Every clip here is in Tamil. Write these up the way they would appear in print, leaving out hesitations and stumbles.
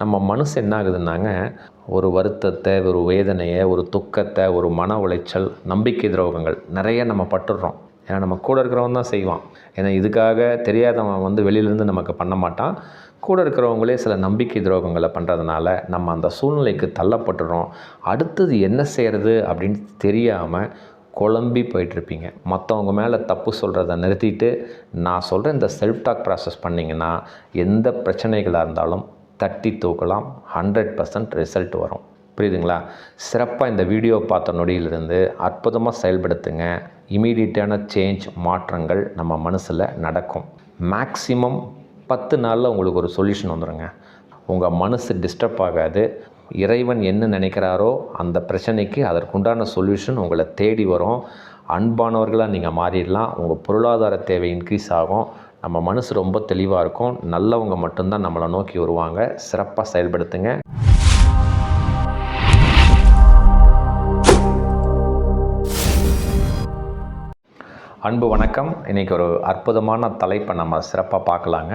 நம்ம மனசு என்ன ஆகுதுன்னாங்க, ஒரு வருத்தத்தை, ஒரு வேதனையை, ஒரு துக்கத்தை, ஒரு மன உளைச்சல், நம்பிக்கை துரோகங்கள் நிறைய நம்ம பட்டுடுறோம். ஏன்னா நம்ம கூட இருக்கிறவன் தான் செய்வான். ஏன்னா இதுக்காக தெரியாதவன் வெளியிலேருந்து நமக்கு பண்ண மாட்டான். கூட இருக்கிறவங்களே சில நம்பிக்கை துரோகங்களை பண்ணுறதுனால நம்ம அந்த சூழ்நிலைக்கு தள்ளப்பட்டுறோம். அடுத்தது என்ன செய்கிறது அப்படின்னு தெரியாமல் குழம்பி போயிட்டுருப்பீங்க. மற்றவங்க மேலே தப்பு சொல்கிறத நிறுத்திட்டு நான் சொல்கிற இந்த செல்ஃப் டாக் ப்ராசஸ் பண்ணிங்கன்னா எந்த பிரச்சனைகளாக இருந்தாலும் தட்டி தூக்கலாம். 100% ரிசல்ட் வரும். புரியுதுங்களா? சிறப்பாக இந்த வீடியோ பார்த்த நொடியிலிருந்து அற்புதமாக செயல்படுத்துங்க. இமீடியட்டான மாற்றங்கள் நம்ம மனசில் நடக்கும். மேக்ஸிமம் 10 நாளில் உங்களுக்கு ஒரு சொல்யூஷன் வந்துடுங்க. உங்கள் மனசு டிஸ்டர்ப் ஆகாது. இறைவன் என்ன நினைக்கிறாரோ அந்த பிரச்சனைக்கு அதற்குண்டான சொல்யூஷன் உங்களை தேடி வரும். அன்பானவர்களாக நீங்கள் மாறிடலாம். உங்கள் பொருளாதார தேவை இன்க்ரீஸ் ஆகும். நம்ம மனசு ரொம்ப தெளிவாக இருக்கும். நல்லவங்க மட்டும்தான் நம்மளை நோக்கி வருவாங்க. சிறப்பாக செயல்படுத்துங்க. அன்பு வணக்கம். இன்றைக்கி ஒரு அற்புதமான தலைப்பை நம்ம சிறப்பாக பார்க்கலாங்க.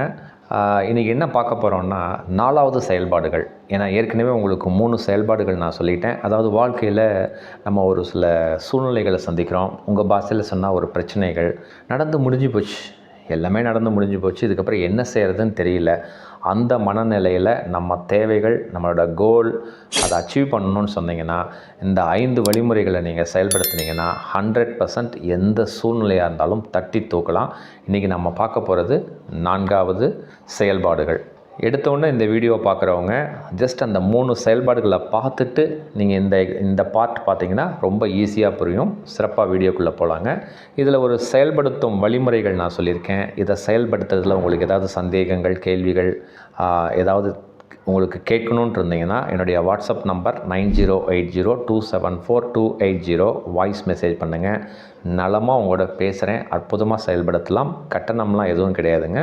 இன்றைக்கி என்ன பார்க்க போகிறோன்னா 4வது செயல்பாடுகள். ஏன்னா ஏற்கனவே உங்களுக்கு 3 செயல்பாடுகள் நான் சொல்லிட்டேன். அதாவது வாழ்க்கையில் நம்ம ஒரு சில சூழ்நிலைகளை சந்திக்கிறோம். உங்கள் பாஷையில் சொன்னால் ஒரு பிரச்சனைகள் நடந்து முடிஞ்சு போச்சு. எல்லாமே நடந்து முடிஞ்சு போச்சு. இதுக்கப்புறம் என்ன செய்கிறதுன்னு தெரியல. அந்த மனநிலையில் நம்ம தேவைகள், நம்மளோட கோல் அதை அச்சீவ் பண்ணணும்னு சொன்னீங்கன்னா இந்த 5 வழிமுறைகளை நீங்கள் செயல்படுத்தினீங்கன்னா 100% எந்த சூழ்நிலையாக இருந்தாலும் தட்டி தூக்கலாம். இன்றைக்கி நம்ம பார்க்க போகிறது 4வது செயல்பாடுகள். எடுத்தோடனே இந்த வீடியோ பார்க்குறவங்க ஜஸ்ட் அந்த 3 செயல்பாடுகளை பார்த்துட்டு நீங்கள் இந்த பார்ட் பார்த்தீங்கன்னா ரொம்ப ஈஸியாக புரியும். சிறப்பாக வீடியோக்குள்ளே போகலாங்க. இதில் ஒரு செயல்படுத்தும் வழிமுறைகள் நான் சொல்லியிருக்கேன். இதை செயல்படுத்துறதுல உங்களுக்கு ஏதாவது சந்தேகங்கள், கேள்விகள் ஏதாவது உங்களுக்கு கேட்கணுன்ட்டு இருந்தீங்கன்னா என்னுடைய வாட்ஸ்அப் நம்பர் 9080274280 வாய்ஸ் மெசேஜ் பண்ணுங்கள். நலமாக உங்களோட பேசுகிறேன். அற்புதமாக செயல்படுத்தலாம். கட்டணம்லாம் எதுவும் கிடையாதுங்க.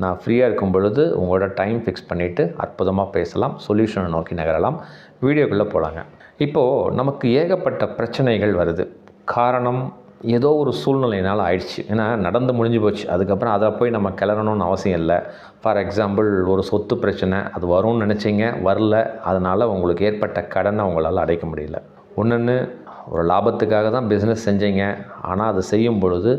நான் ஃப்ரீயாக இருக்கும் பொழுது உங்களோட டைம் ஃபிக்ஸ் பண்ணிவிட்டு அற்புதமாக பேசலாம். சொல்யூஷனை நோக்கி நகரலாம். வீடியோக்குள்ளே போகலாங்க. இப்போது நமக்கு ஏகப்பட்ட பிரச்சனைகள் வருது. காரணம் ஏதோ ஒரு சூழ்நிலையினால் ஆயிடுச்சு. ஏன்னா நடந்து முடிஞ்சு போச்சு. அதுக்கப்புறம் அதை போய் நம்ம கிளறணும்னு அவசியம் இல்லை. ஃபார் எக்ஸாம்பிள் ஒரு சொத்து பிரச்சனை, அது வரும்னு நினச்சிங்க, வரல. அதனால் உங்களுக்கு ஏற்பட்ட கடனை உங்களால் அடைக்க முடியல. ஒன்று ஒரு லாபத்துக்காக தான் பிஸ்னஸ் செஞ்சீங்க. ஆனால் அது செய்யும் பொழுது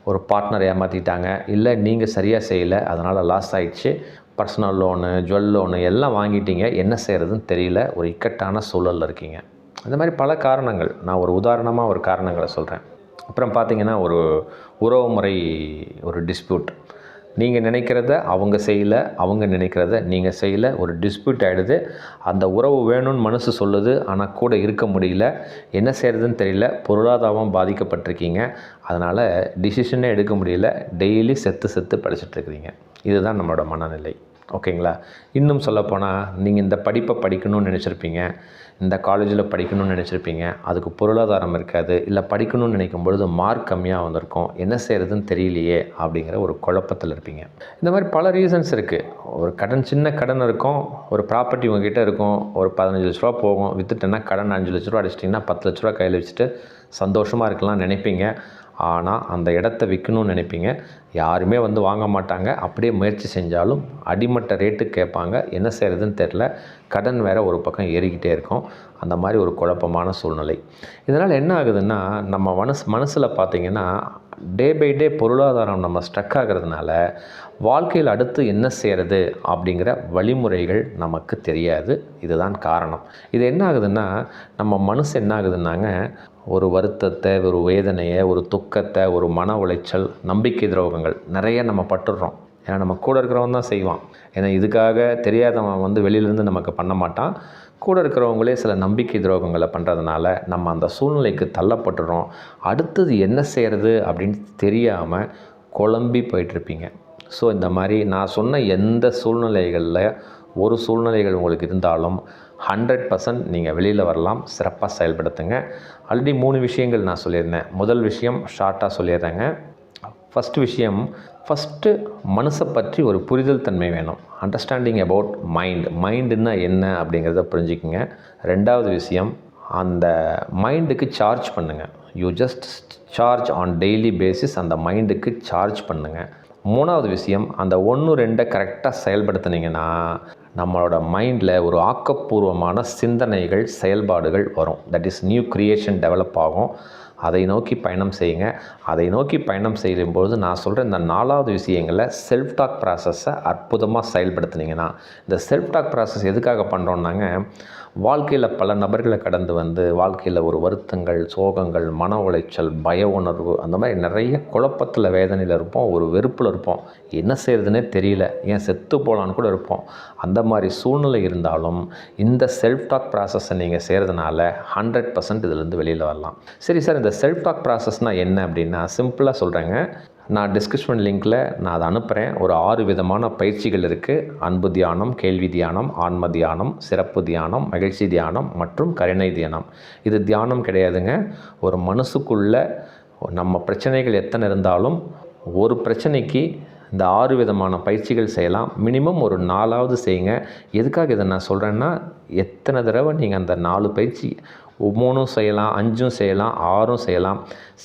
ஒரு பார்ட்னர் ஏமாற்றிட்டாங்க, இல்லை நீங்கள் சரியாக செய்யலை, அதனால் லாஸ் ஆகிடுச்சு. பர்சனல் லோனு, ஜுவல் லோனு எல்லாம் வாங்கிட்டீங்க. என்ன செய்கிறதுன்னு தெரியல. ஒரு இக்கட்டான சூழலில் இருக்கீங்க. இந்த மாதிரி பல காரணங்கள். நான் ஒரு உதாரணமாக ஒரு காரணங்களை சொல்கிறேன். அப்புறம் பார்த்திங்கன்னா ஒரு உறவு முறை, ஒரு டிஸ்பியூட். நீங்கள் நினைக்கிறத அவங்க செய்யலை, அவங்க நினைக்கிறத நீங்கள் செய்யலை. ஒரு டிஸ்பியூட் ஆகிடுது. அந்த உறவு வேணும்னு மனசு சொல்லுது, ஆனால் கூட இருக்க முடியல. என்ன செய்கிறதுன்னு தெரியல. பொருளாதாரம் பாதிக்கப்பட்டிருக்கீங்க. அதனால் டிசிஷனே எடுக்க முடியல. டெய்லி செத்து படிச்சுட்ருக்கிறீங்க. இதுதான் நம்மளோட மனநிலை. ஓகேங்களா? இன்னும் சொல்லப்போனால் நீங்கள் இந்த படிப்பை படிக்கணும்னு நினச்சிருப்பீங்க, இந்த காலேஜில் படிக்கணும்னு நினச்சிருப்பீங்க. அதுக்கு பொருளாதாரம் இருக்காது. இல்லை படிக்கணும்னு நினைக்கும் பொழுது மார்க் கம்மியாக வந்திருக்கும். என்ன செய்கிறதுன்னு தெரியலையே அப்படிங்கிற ஒரு குழப்பத்தில் இருப்பீங்க. இந்த மாதிரி பல ரீசன்ஸ் இருக்குது. ஒரு சின்ன கடன் இருக்கும். ஒரு ப்ராப்பர்ட்டி உங்ககிட்ட இருக்கும். ஒரு 15 லட்ச ரூபா போகும். விற்றுட்டேன்னா கடன் 5 லட்ச ரூபா அடிச்சிட்டிங்கன்னா 10 லட்ச ரூபா கையில் வச்சுட்டு சந்தோஷமாக இருக்கலாம் நினைப்பீங்க. ஆனால் அந்த இடத்த விற்கணும்னு நினைப்பீங்க. யாருமே வாங்க மாட்டாங்க. அப்படியே முயற்சி செஞ்சாலும் அடிமட்ட ரேட்டு கேட்பாங்க. என்ன செய்கிறதுன்னு தெரில. கடன் வேறு ஒரு பக்கம் ஏறிக்கிட்டே இருக்கும். அந்த மாதிரி ஒரு குழப்பமான சூழ்நிலை. இதனால் என்ன ஆகுதுன்னா நம்ம மனசில் பார்த்திங்கன்னா டே பை டே பொருளாதாரம் நம்ம ஸ்ட்ரக் ஆகிறதுனால வாழ்க்கையில் அடுத்து என்ன செய்கிறது அப்படிங்கிற வழிமுறைகள் நமக்கு தெரியாது. இதுதான் காரணம். இது என்ன ஆகுதுன்னா நம்ம மனசு என்ன ஆகுதுன்னாங்க, ஒரு வருத்தத்தை, ஒரு வேதனையை, ஒரு துக்கத்தை, ஒரு மன உளைச்சல், நம்பிக்கை துரோகங்கள் நிறைய நம்ம பட்டுடுறோம். ஏன்னா நம்ம கூட இருக்கிறவன் தான் செய்வான். ஏன்னா இதுக்காக தெரியாதவன் வெளியிலேருந்து நமக்கு பண்ண மாட்டான். கூட இருக்கிறவங்களே சில நம்பிக்கை துரோகங்களை பண்ணுறதுனால நம்ம அந்த சூழ்நிலைக்கு தள்ளப்பட்டுறோம். அடுத்தது என்ன செய்கிறது அப்படின்னு தெரியாமல் குழம்பி போயிட்டுருப்பீங்க. ஸோ இந்த மாதிரி நான் சொன்ன எந்த சூழ்நிலைகளில் ஒரு சூழ்நிலைகள் உங்களுக்கு இருந்தாலும் 100% நீங்கள் வெளியில் வரலாம். சிறப்பாக செயல்படுத்துங்க. ஆல்ரெடி 3 விஷயங்கள் நான் சொல்லியிருந்தேன். முதல் விஷயம் ஷார்ட்டாக சொல்லிடுறேங்க. ஃபஸ்ட்டு மனசை பற்றி ஒரு புரிதல் தன்மை வேணும். அண்டர்ஸ்டாண்டிங் அபவுட் மைண்டுன்னா என்ன அப்படிங்கிறத புரிஞ்சுக்குங்க. 2வது விஷயம், அந்த மைண்டுக்கு சார்ஜ் பண்ணுங்கள். You just charge on daily basis. அந்த மைண்டுக்கு சார்ஜ் பண்ணுங்கள். 3வது விஷயம், அந்த 1, 2 கரெக்டாக செயல்படுத்துனீங்கன்னா நம்மளோட மைண்டில் ஒரு ஆக்கப்பூர்வமான சிந்தனைகள் செயல்பாடுகள் வரும். That is new creation develop ஆகும். அதை நோக்கி பயணம் செய்யுங்க. அதை நோக்கி பயணம் செய்யும்போது நான் சொல்கிற இந்த 4வது விஷயங்களை செல்ஃப் டாக் ப்ராசஸை அற்புதமாக செயல்படுத்துனீங்கன்னா, இந்த செல்ஃப் டாக் ப்ராசஸ் எதுக்காக பண்ணுறோன்னாங்க, வாழ்க்கையில் பல நபர்களை கடந்து வந்து வாழ்க்கையில் ஒரு வருத்தங்கள், சோகங்கள், மன உளைச்சல், பய உணர்வு, அந்த மாதிரி நிறைய குழப்பத்தில் வேதனையில் இருப்போம், ஒரு வெறுப்பில் இருப்போம், என்ன செய்கிறதுனே தெரியல, ஏன் செத்து போகலான்னு கூட இருப்போம். அந்த மாதிரி சூழ்நிலை இருந்தாலும் இந்த செல்ஃப் டாக் ப்ராசஸை நீங்கள் செய்கிறதுனால 100% இதிலேருந்து வெளியில் வரலாம். சரி சார், இந்த செல்ஃப் டாக் ப்ராசஸ்னால் என்ன அப்படின்னா சிம்பிளாக சொல்கிறேங்க. நான் டிஸ்கிரிப்ஷன் லிங்க்கில் நான் அதை அனுப்புகிறேன். ஒரு 6 விதமான பயிற்சிகள் இருக்குது. அன்பு தியானம், கேள்வி தியானம், ஆன்ம தியானம், சிறப்பு தியானம், மகிழ்ச்சி தியானம் மற்றும் கருணை தியானம். இது தியானம் கிடையாதுங்க. ஒரு மனசுக்குள்ளே நம்ம பிரச்சனைகள் எத்தனை இருந்தாலும் ஒரு பிரச்சனைக்கு இந்த 6 விதமான பயிற்சிகள் செய்யலாம். மினிமம் ஒரு 4வது செய்யுங்க. எதுக்காக இதை நான் சொல்கிறேன்னா, எத்தனை தடவை நீங்கள் அந்த 4 பயிற்சி 3ம் செய்யலாம், 5ம் செய்யலாம், 6ம் செய்யலாம்.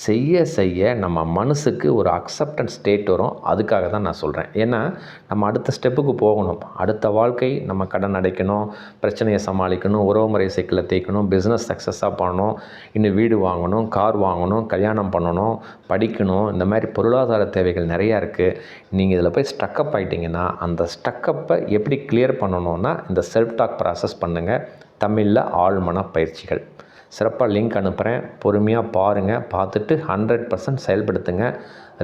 செய்ய செய்ய நம்ம மனசுக்கு ஒரு அக்செப்டன்ஸ் ஸ்டேட் வரும். அதுக்காக தான் நான் சொல்கிறேன். ஏன்னா நம்ம அடுத்த ஸ்டெப்புக்கு போகணும். அடுத்த வாழ்க்கை நம்ம கடன் அடைக்கணும், பிரச்சனையை சமாளிக்கணும், உறவுமுறை சிக்கலை தேய்க்கணும், பிஸ்னஸ் சக்ஸஸாக பண்ணணும், இன்னும் வீடு வாங்கணும், கார் வாங்கணும், கல்யாணம் பண்ணணும், படிக்கணும். இந்த மாதிரி பொருளாதார தேவைகள் நிறையா இருக்குது. நீங்கள் இதில் போய் ஸ்டக்கப் ஆகிட்டிங்கன்னா அந்த ஸ்டக்கப்பை எப்படி கிளியர் பண்ணணுன்னா இந்த செல்ஃப் டாக் ப்ராசஸ் பண்ணுங்கள். தமிழில் ஆழ்மன பயிற்சிகள். சிறப்பாக லிங்க் அனுப்புகிறேன். பொறுமையாக பாருங்கள். பார்த்துட்டு 100% செயல்படுத்துங்க.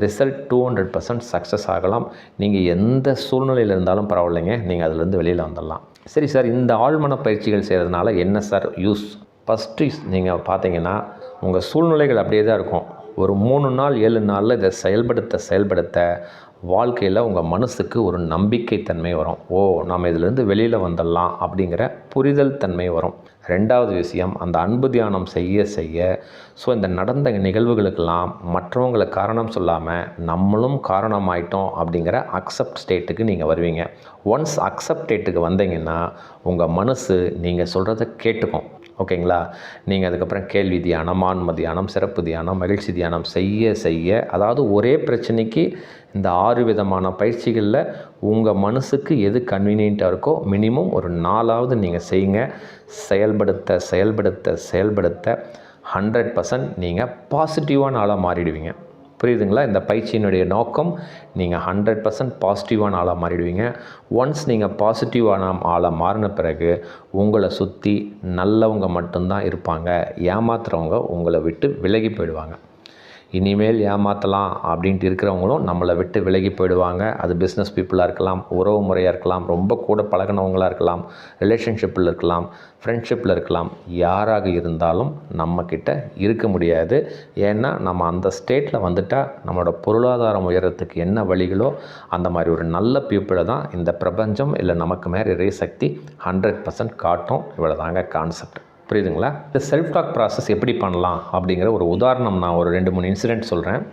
ரிசல்ட் 200% சக்ஸஸ் ஆகலாம். நீங்கள் எந்த சூழ்நிலையில் இருந்தாலும் பரவாயில்லைங்க, நீங்கள் அதிலேருந்து வெளியில் வந்துடலாம். சரி சார், இந்த ஆழ்மன பயிற்சிகள் செய்கிறதுனால என்ன சார் யூஸ்? ஃபஸ்ட்டு நீங்கள் பார்த்தீங்கன்னா உங்கள் சூழ்நிலைகள் அப்படியே தான் இருக்கும். ஒரு 3 நாள் 7 நாளில் இதை செயல்படுத்த வாழ்க்கையில் உங்கள் மனசுக்கு ஒரு நம்பிக்கை தன்மை வரும். ஓ, நாம் இதிலேருந்து வெளியில் வந்துடலாம் அப்படிங்கிற புரிதல் தன்மை வரும். 2வது விஷயம், அந்த அன்பு தியானம் செய்ய ஸோ இந்த நடந்த நிகழ்வுகளுக்கெல்லாம் மற்றவங்களை காரணம் சொல்லாமல் நம்மளும் காரணமாயிட்டோம் அப்படிங்கிற அக்செப்ட் ஸ்டேட்டுக்கு நீங்கள் வருவீங்க. ஒன்ஸ் அக்செப்ட் ஸ்டேட்டுக்கு வந்தீங்கன்னா உங்கள் மனசு நீங்கள் சொல்கிறத கேட்டுக்கும். ஓகேங்களா? நீங்கள் அதுக்கப்புறம் கேள்வி தியானம், ஆன்ம தியானம், சிறப்பு தியானம், மகிழ்ச்சி தியானம் செய்ய அதாவது ஒரே பிரச்சனைக்கு இந்த 6 விதமான பயிற்சிகளில் உங்கள் மனசுக்கு எது கன்வீனியண்ட்டாக இருக்கோ மினிமம் ஒரு 4வது நீங்கள் செய்யுங்க. செயல்படுத்த 100% நீங்கள் பாசிட்டிவான ஆளாக மாறிடுவீங்க. புரியுதுங்களா? இந்த பயிற்சியினுடைய நோக்கம் நீங்கள் 100% பாசிட்டிவான ஆளாக மாறிடுவீங்க. ஒன்ஸ் நீங்கள் பாசிட்டிவான ஆளாக மாறின பிறகு உங்களை சுற்றி நல்லவங்க மட்டும்தான் இருப்பாங்க. ஏமாத்துறவங்க உங்களை விட்டு விலகி போயிடுவாங்க. இனிமேல் ஏமாற்றலாம் அப்படின்ட்டு இருக்கிறவங்களும் நம்மளை விட்டு விலகி போயிடுவாங்க. அது பிஸ்னஸ் பீப்புளாக இருக்கலாம், உறவு முறையாக இருக்கலாம், ரொம்ப கூட பழகினவங்களாக இருக்கலாம், ரிலேஷன்ஷிப்பில் இருக்கலாம், ஃப்ரெண்ட்ஷிப்பில் இருக்கலாம். யாராக இருந்தாலும் நம்மக்கிட்ட இருக்க முடியாது. ஏன்னா நம்ம அந்த ஸ்டேட்டில் வந்துட்டால் நம்மளோட பொருளாதாரம் உயரத்துக்கு என்ன வழிகளோ அந்த மாதிரி ஒரு நல்ல பீப்புளை தான் இந்த பிரபஞ்சம் இல்லை நமக்கு மேலே இறை சக்தி 100% காட்டும். இவ்வளோ தாங்க கான்செப்ட். புரியுதுங்களா? இந்த செல்ஃப் டாக் ப்ராசஸ் எப்படி பண்ணலாம் அப்படிங்கிற ஒரு உதாரணம் நான் ஒரு 2-3 இன்சிடெண்ட் சொல்கிறேன்.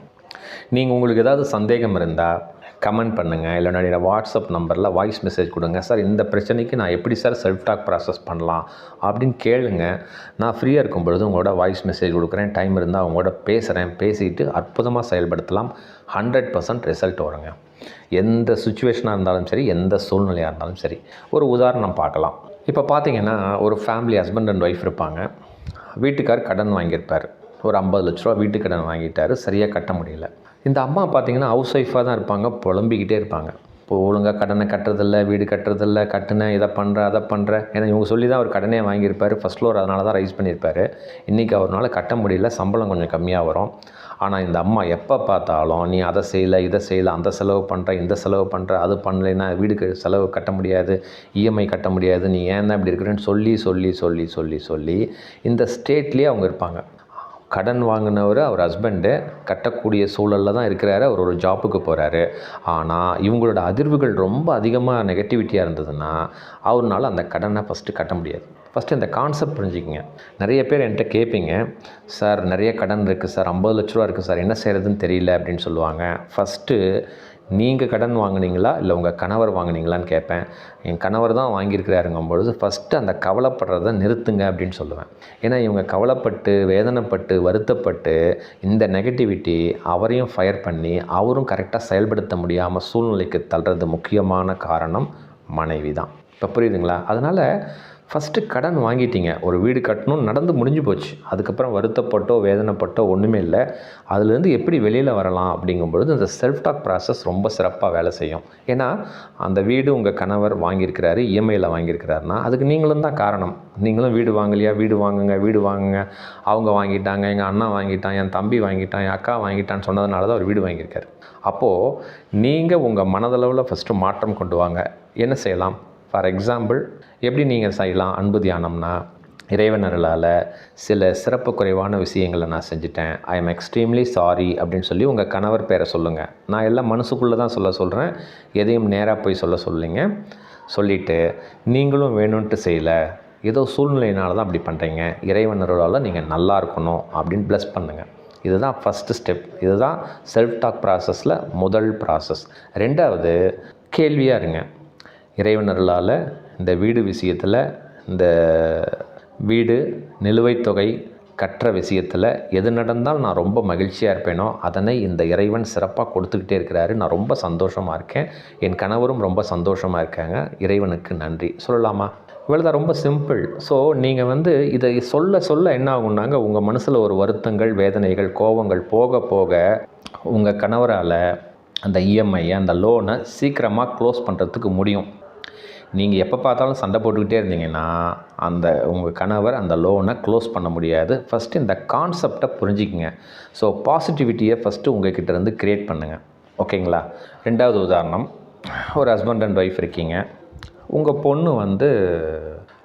நீங்கள் உங்களுக்கு ஏதாவது சந்தேகம் இருந்தால் கமெண்ட் பண்ணுங்கள். இல்லை என்னுடைய வாட்ஸ்அப் நம்பரில் வாய்ஸ் மெசேஜ் கொடுங்க. சார், இந்த பிரச்சனைக்கு நான் எப்படி சார் செல்ஃப் டாக் ப்ராசஸ் பண்ணலாம் அப்படின்னு கேளுங்க. நான் ஃப்ரீயாக இருக்கும் பொழுது உங்களோட வாய்ஸ் மெசேஜ் கொடுக்குறேன். டைம் இருந்தால் அவங்களோட பேசிட்டு அற்புதமாக செயல்படுத்தலாம். 100% ரிசல்ட் வருங்க. எந்த சுச்சுவேஷனாக இருந்தாலும் சரி, எந்த சூழ்நிலையாக இருந்தாலும் சரி. ஒரு உதாரணம் பார்க்கலாம். இப்போ பார்த்தீங்கன்னா ஒரு ஃபேமிலி, ஹஸ்பண்ட் அண்ட் ஒய்ஃப் இருப்பாங்க. வீட்டுக்கார் கடன் வாங்கியிருப்பார். ஒரு 50 லட்ச ரூபா வீட்டு கடன் வாங்கிட்டார். சரியாக கட்ட முடியல. இந்த அம்மா பார்த்தீங்கன்னா ஹவுஸ் ஒய்ஃபாக தான் இருப்பாங்க. புலம்பிக்கிட்டே இருப்பாங்க. இப்போ ஒழுங்காக கடனை கட்டுறதில்ல, வீடு கட்டுறதில்ல, கட்டுனேன், இதை பண்ணுறேன், அதை பண்ணுறேன். ஏன்னா இவங்க சொல்லி தான் அவர் கடனே வாங்கியிருப்பார். ஃபஸ்ட் ஃப்ளோர் அதனால தான் ரைஸ் பண்ணியிருப்பார். இன்றைக்கி அவரால் கட்ட முடியல. சம்பளம் கொஞ்சம் கம்மியாக வரும். ஆனால் இந்த அம்மா எப்போ பார்த்தாலும் நீ அதை செய்யலை, இதை செய்யலை, அந்த செலவு பண்ணுற, இந்த செலவு பண்ணுற, அது பண்ணலைன்னா வீடுக்கு செலவு கட்ட முடியாது, இஎம்ஐ கட்ட முடியாது, நீ ஏன் தான் இப்படி இருக்கிறேன்னு சொல்லி இந்த ஸ்டேட்லேயே அவங்க இருப்பாங்க. கடன் வாங்கினவர் அவர் ஹஸ்பண்டு கட்டக்கூடிய சூழலில் தான் இருக்கிறாரு. அவர் ஒரு ஜாப்புக்கு போகிறாரு. ஆனால் இவங்களோட அதிர்வுகள் ரொம்ப அதிகமாக நெகட்டிவிட்டியாக இருந்ததுன்னா அவர்னால அந்த கடனை ஃபஸ்ட்டு கட்ட முடியாது. ஃபஸ்ட்டு இந்த கான்செப்ட் புரிஞ்சுக்கிங்க. நிறைய பேர் என்கிட்ட கேட்பீங்க, சார் நிறைய கடன் இருக்குது சார், 50 லட்ச ரூபா இருக்குது சார், என்ன செய்கிறதுன்னு தெரியல அப்படின்னு சொல்லுவாங்க. ஃபஸ்ட்டு நீங்கள் கடன் வாங்கினீங்களா இல்லை உங்கள் கணவர் வாங்கினீங்களான்னு கேட்பேன். என் கணவர் தான் வாங்கியிருக்கிறாருங்கும் பொழுது ஃபஸ்ட்டு அந்த கவலைப்படுறத நிறுத்துங்க அப்படின்னு சொல்லுவேன். ஏன்னா இவங்க கவலைப்பட்டு, வேதனைப்பட்டு, வருத்தப்பட்டு இந்த நெகட்டிவிட்டி அவரையும் ஃபயர் பண்ணி அவரும் கரெக்டாக செயல்படுத்த முடியாமல் சூழ்நிலைக்கு தள்ளுறது முக்கியமான காரணம் மனைவி தான். இப்போ புரியுதுங்களா? அதனால் ஃபஸ்ட்டு கடன் வாங்கிட்டீங்க. ஒரு வீடு கட்டணும்னு நடந்து முடிஞ்சு போச்சு. அதுக்கப்புறம் வருத்தப்பட்டோ, வேதனைப்பட்டோ ஒன்றுமே இல்லை. அதுலேருந்து எப்படி வெளியில் வரலாம் அப்படிங்கும்பொழுது இந்த செல்ஃப் டாக் ப்ராசஸ் ரொம்ப சிறப்பாக வேலை செய்யும். ஏன்னா அந்த வீடு உங்கள் கணவர் வாங்கியிருக்கிறாரு, இஎம்ஐயில் வாங்கியிருக்கிறாருன்னா அதுக்கு நீங்களும் தான் காரணம். நீங்களும் வீடு வாங்கலையா, வீடு வாங்குங்க, வீடு வாங்குங்க, அவங்க வாங்கிட்டாங்க, எங்கள் அண்ணா வாங்கிட்டான், என் தம்பி வாங்கிட்டான், என் அக்கா வாங்கிட்டான்னு சொன்னதுனால தான் அவர் வீடு வாங்கியிருக்காரு. அப்போது நீங்கள் உங்கள் மனதளவில் ஃபஸ்ட்டு மாற்றம் கொண்டு வாங்க. என்ன செய்யலாம்? ஃபார் எக்ஸாம்பிள், எப்படி நீங்கள் செய்யலாம் அன்பு தியானம்னா, இறைவன் அருளால் சில சிறப்பு குறைவான விஷயங்களை நான் செஞ்சுட்டேன், ஐ எம் எக்ஸ்ட்ரீம்லி சாரி அப்படின்னு சொல்லி உங்கள் கணவர் பேரை சொல்லுங்கள். நான் எல்லாம் மனசுக்குள்ளே தான் சொல்கிறேன், எதையும் நேராக போய் சொல்லிங்க. சொல்லிவிட்டு நீங்களும் வேணும்ன்ட்டு செய்யலை, ஏதோ சூழ்நிலையினால தான் அப்படி பண்ணுறீங்க, இறைவன் அருளால் நீங்கள் நல்லா இருக்கணும் அப்படின்னு ப்ளஸ் பண்ணுங்கள். இதுதான் ஃபஸ்ட்டு ஸ்டெப். இதுதான் செல்ஃப் டாக் ப்ராசஸில் முதல் ப்ராசஸ். ரெண்டாவது, கேள்வியாக இருங்க. இறைவன் அருளால் இந்த வீடு விஷயத்தில், இந்த வீடு நிலுவைத் தொகை கட்டுற விஷயத்தில் எது நடந்தால் நான் ரொம்ப மகிழ்ச்சியாக இருப்பேனோ அதனை இந்த இறைவன் சிறப்பாக கொடுத்துக்கிட்டே இருக்கிறாரு. நான் ரொம்ப சந்தோஷமாக இருக்கேன், என் கணவரும் ரொம்ப சந்தோஷமாக இருக்காங்க, இறைவனுக்கு நன்றி சொல்லலாமா? இவ்வளோதான், ரொம்ப சிம்பிள். ஸோ நீங்கள் இதை சொல்ல என்ன ஆகும்னாங்க, உங்கள் மனசில் ஒரு வருத்தங்கள், வேதனைகள், கோபங்கள் போக போக உங்கள் கணவரால் அந்த இஎம்ஐ, அந்த லோனை சீக்கிரமாக க்ளோஸ் பண்ணுறதுக்கு முடியும். நீங்கள் எப்போ பார்த்தாலும் சண்டை போட்டுக்கிட்டே இருந்தீங்கன்னா உங்கள் கணவர் அந்த லோனை க்ளோஸ் பண்ண முடியாது. ஃபஸ்ட்டு இந்த கான்செப்டை புரிஞ்சிக்கங்க. ஸோ பாசிட்டிவிட்டியை ஃபஸ்ட்டு உங்கள் கிட்டேருந்து க்ரியேட் பண்ணுங்கள். ஓகேங்களா? ரெண்டாவது உதாரணம், ஒரு ஹஸ்பண்ட் அண்ட் ஒய்ஃப் இருக்கீங்க. உங்கள் பொண்ணு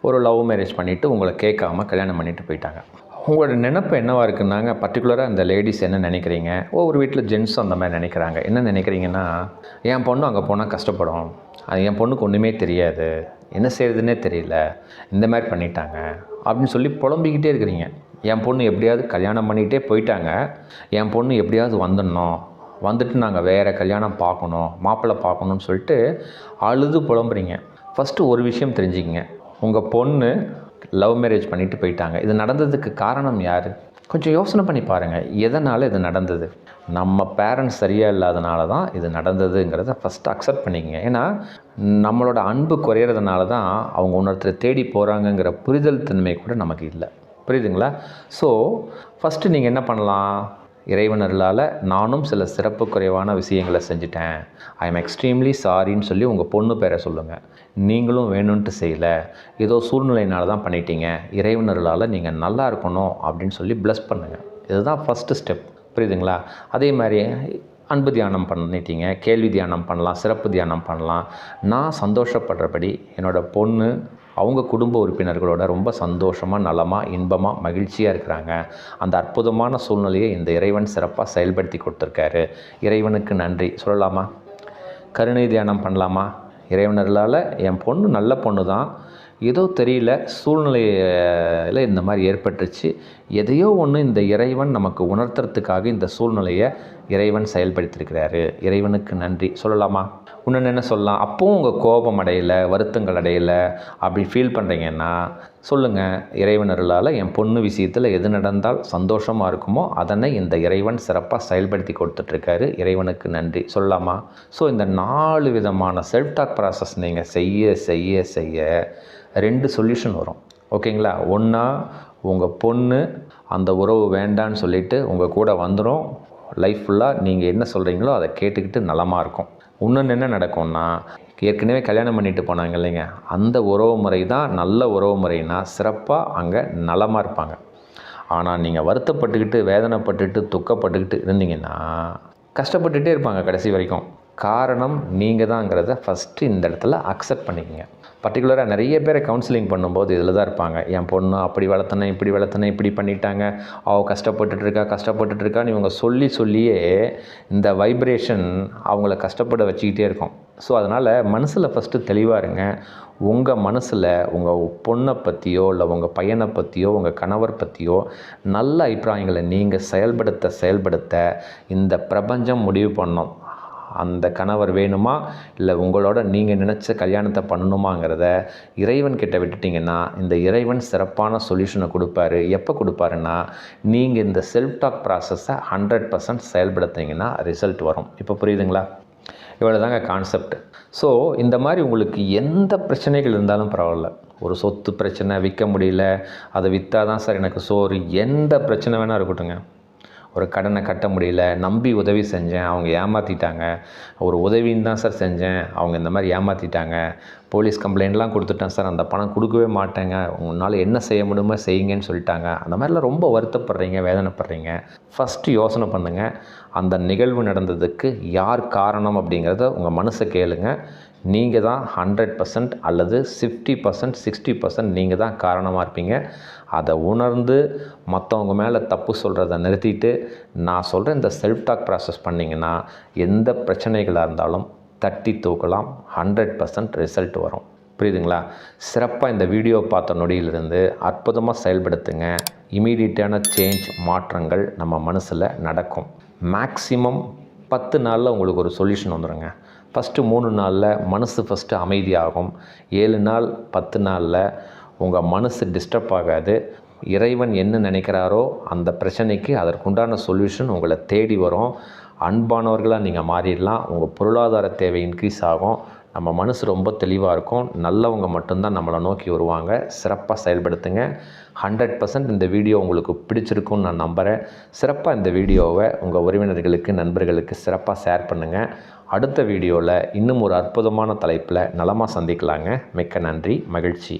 ஒரு லவ் மேரேஜ் பண்ணிவிட்டு உங்களை கேட்காம கல்யாணம் பண்ணிவிட்டு போயிட்டாங்க. உங்களோட நினைப்பு என்னவாக இருக்குன்னாங்க, பர்டிகுலராக இந்த லேடிஸ் என்ன நினைக்கிறீங்க, ஒவ்வொரு வீட்டில் ஜென்ஸும் அந்த மாதிரி நினைக்கிறாங்க. என்ன நினைக்கிறீங்கன்னா, என் பொண்ணு அங்கே போனால் கஷ்டப்படும், அது என் பொண்ணுக்கு ஒன்றுமே தெரியாது, என்ன செய்கிறதுனே தெரியல, இந்த மாதிரி பண்ணிட்டாங்க அப்படின்னு சொல்லி புலம்பிக்கிட்டே இருக்கிறீங்க. என் பொண்ணு எப்படியாவது கல்யாணம் பண்ணிகிட்டே போயிட்டாங்க, என் பொண்ணு எப்படியாவது வந்துட்டு நாங்கள் வேறு கல்யாணம் பார்க்கணும், மாப்பிள்ளை பார்க்கணுன்னு சொல்லிட்டு அழுது புலம்புறீங்க. ஃபஸ்ட்டு ஒரு விஷயம் தெரிஞ்சுக்கிங்க, உங்கள் பொண்ணு லவ் மேரேஜ் பண்ணிவிட்டு போயிட்டாங்க. இது நடந்ததுக்கு காரணம் யார்? கொஞ்சம் யோசனை பண்ணி பாருங்கள். எதனால் இது நடந்தது? நம்ம பேரண்ட்ஸ் சரியாக இல்லாதனால தான் இது நடந்ததுங்கிறத ஃபஸ்ட்டு அக்செப்ட் பண்ணிக்கங்க. ஏன்னா நம்மளோட அன்பு குறையிறதுனால தான் அவங்க இன்னொருத்தரை தேடி போகிறாங்கங்கிற புரிதல் தன்மை கூட நமக்கு இல்லை. புரியுதுங்களா? ஸோ ஃபஸ்ட்டு நீங்கள் என்ன பண்ணலாம், இறைவன் அருளால் நானும் சில சிறப்பு குறைவான விஷயங்களை செஞ்சுட்டேன், ஐ எம் எக்ஸ்ட்ரீம்லி சாரின்னு சொல்லி உங்கள் பொண்ணு பேரை சொல்லுங்கள். நீங்களும் வேணும்ன்ட்டு செய்யலை, ஏதோ சூழ்நிலையினால தான் பண்ணிட்டீங்க, இறைவன் அருளால் நீங்கள் நல்லா இருக்கணும் அப்படின்னு சொல்லி ப்ளஸ் பண்ணுங்கள். இதுதான் ஃபஸ்ட்டு ஸ்டெப். புரியுதுங்களா? அதே மாதிரி அன்பு தியானம் பண்ணிட்டீங்க, கேள்வி தியானம் பண்ணலாம், சிறப்பு தியானம் பண்ணலாம். நான் சந்தோஷப்படுறபடி என்னோடய பொண்ணு அவங்க குடும்ப உறுப்பினர்களோட ரொம்ப சந்தோஷமாக, நலமாக, இன்பமாக, மகிழ்ச்சியாக இருக்கிறாங்க. அந்த அற்புதமான சூழ்நிலையை இந்த இறைவன் சிறப்பாக செயல்படுத்தி கொடுத்துருக்காரு, இறைவனுக்கு நன்றி சொல்லலாமா? கருணை தியானம் பண்ணலாமா? இறைவனர்களால் என் பொண்ணு நல்ல பொண்ணு தான், ஏதோ தெரியல சூழ்நிலையில் இந்த மாதிரி ஏற்பட்டுருச்சு, எதையோ ஒன்று இந்த இறைவன் நமக்கு உணர்த்துறதுக்காக இந்த சூழ்நிலையை இறைவன் செயல்படுத்தியிருக்கிறாரு, இறைவனுக்கு நன்றி சொல்லலாமா? இன்னொன்று என்ன சொல்லலாம், அப்போவும் உங்கள் கோபம் அடையலை, வருத்தங்கள் அடையலை, அப்படி ஃபீல் பண்ணுறீங்கன்னா சொல்லுங்கள், இறைவன் அருளால் என் பொண்ணு விஷயத்தில் எது நடந்தால் சந்தோஷமாக இருக்குமோ அதனை இந்த இறைவன் சிறப்பாக செயல்படுத்தி கொடுத்துட்ருக்காரு, இறைவனுக்கு நன்றி சொல்லலாமா? ஸோ இந்த 4 விதமான செல்ஃப் டாக் ப்ராசஸ் நீங்கள் செய்ய செய்ய செய்ய 2 சொல்யூஷன் வரும். ஓகேங்களா? ஒன்றா உங்கள் பொண்ணு அந்த உறவு வேண்டான்னு சொல்லிவிட்டு உங்கள் கூட வந்துடும், லைஃப் ஃபுல்லாக நீங்கள் என்ன சொல்கிறீங்களோ அதை கேட்டுக்கிட்டு நலமாக இருக்கும். இன்னொன்று என்ன நடக்கும்னா, ஏற்கனவே கல்யாணம் பண்ணிட்டு போனாங்க இல்லைங்க, அந்த உறவு முறை தான் நல்ல உறவு முறைனா சிறப்பாக அங்கே நலமாக இருப்பாங்க. ஆனால் நீங்கள் வருத்தப்பட்டுக்கிட்டு, வேதனைப்பட்டுக்கிட்டு, துக்கப்பட்டுக்கிட்டு இருந்தீங்கன்னா கஷ்டப்பட்டுகிட்டே இருப்பாங்க கடைசி வரைக்கும். காரணம் நீங்கள் தாங்கிறத ஃபஸ்ட்டு இந்த இடத்துல அக்செப்ட் பண்ணிக்கோங்க. பர்டிகுலராக நிறைய பேரை கவுன்சிலிங் பண்ணும்போது இதில் தான் இருப்பாங்க, என் பொண்ணு அப்படி வளர்த்தனேன், இப்படி பண்ணிட்டாங்க, அவள் கஷ்டப்பட்டுட்ருக்கான்னு இவங்க சொல்லியே இந்த வைப்ரேஷன் அவங்கள கஷ்டப்பட வச்சுக்கிட்டே இருக்கும். ஸோ அதனால் மனசில் ஃபஸ்ட்டு தெளிவாக இருங்க. உங்கள் மனசில் உங்கள் பொண்ணை பற்றியோ இல்லை உங்கள் பையனை பற்றியோ உங்கள் கணவர் பற்றியோ நல்ல அபிப்பிராயங்களை நீங்கள் செயல்படுத்த இந்த பிரபஞ்சம் முடிவு பண்ணணும். அந்த கணவர் வேணுமா இல்லை உங்களோட நீங்கள் நினச்ச கல்யாணத்தை பண்ணணுமாங்கிறத இறைவன் கிட்ட விட்டுட்டிங்கன்னா இந்த இறைவன் சிறப்பான சொல்யூஷனை கொடுப்பாரு. எப்போ கொடுப்பாருன்னா, நீங்கள் இந்த செல்ஃப் டாக் ப்ராசஸை 100% செயல்படுத்திங்கன்னா ரிசல்ட் வரும். இப்போ புரியுதுங்களா? இவ்வளோ தாங்க கான்செப்ட். ஸோ இந்த மாதிரி உங்களுக்கு எந்த பிரச்சனைகள் இருந்தாலும் பரவாயில்ல, ஒரு சொத்து பிரச்சனை, விற்க முடியல, அதை விற்றா தான் சார் எனக்கு சோறு, எந்த பிரச்சனை வேணால் இருக்கட்டுங்க. ஒரு கடனை கட்ட முடியல, நம்பி உதவி செஞ்சேன், அவங்க ஏமாற்றிட்டாங்க, ஒரு உதவின்னு தான் சார் செஞ்சேன், அவங்க இந்த மாதிரி ஏமாற்றிட்டாங்க, போலீஸ் கம்ப்ளைண்ட்லாம் கொடுத்துட்டேன் சார், அந்த பணம் கொடுக்கவே மாட்டேங்க, உங்களால் என்ன செய்ய முடியுமோ செய்யுங்கன்னு சொல்லிட்டாங்க. அந்த மாதிரிலாம் ரொம்ப வருத்தப்படுறீங்க, வேதனைப்படுறீங்க. ஃபஸ்ட்டு யோசனை பண்ணுங்கள், அந்த நிகழ்வு நடந்ததுக்கு யார் காரணம் அப்படிங்கிறத உங்கள் மனசை கேளுங்க. நீங்கள் தான் 100% அல்லது 50%, 60% நீங்கள் தான் காரணமாக இருப்பீங்க. அதை உணர்ந்து மற்றவங்க மேலே தப்பு சொல்கிறத நிறுத்திட்டு நான் சொல்கிற இந்த செல்ஃப் டாக் ப்ராசஸ் பண்ணிங்கன்னா எந்த பிரச்சனைகளாக இருந்தாலும் தட்டி தூக்கலாம். 100% ரிசல்ட் வரும். புரியுதுங்களா? சிறப்பாக இந்த வீடியோ பார்த்த நொடியிலிருந்து அற்புதமாக செயல்படுத்துங்க. இமீடியட்டான சேஞ்ச், மாற்றங்கள் நம்ம மனசில் நடக்கும். மேக்ஸிமம் 10 நாளில் உங்களுக்கு ஒரு சொல்யூஷன் வந்துடுங்க. ஃபஸ்ட்டு 3 நாளில் மனசு ஃபஸ்ட்டு அமைதியாகும். 7 நாள் 10 நாளில் உங்கள் மனசு டிஸ்டர்ப் ஆகாது. இறைவன் என்ன நினைக்கிறாரோ அந்த பிரச்சனைக்கு அதற்குண்டான சொல்யூஷன் உங்களை தேடி வரும். அன்பானவர்களாக நீங்கள் மாறிடலாம். உங்கள் பொருளாதார தேவை இன்க்ரீஸ் ஆகும். நம்ம மனசு ரொம்ப தெளிவாக இருக்கும். நல்லவங்க மட்டும்தான் நம்மளை நோக்கி வருவாங்க. சிறப்பாக செயல்படுத்துங்க. 100% இந்த வீடியோ உங்களுக்கு பிடிச்சிருக்குன்னு நான் நம்புகிறேன். சிறப்பாக இந்த வீடியோவை உங்கள் உறவினர்களுக்கு, நண்பர்களுக்கு சிறப்பாக ஷேர் பண்ணுங்கள். அடுத்த வீடியோவில் இன்னும் ஒரு அற்புதமான தலைப்பில் நலமாக சந்திக்கலாங்க. மிக்க நன்றி, மகிழ்ச்சி.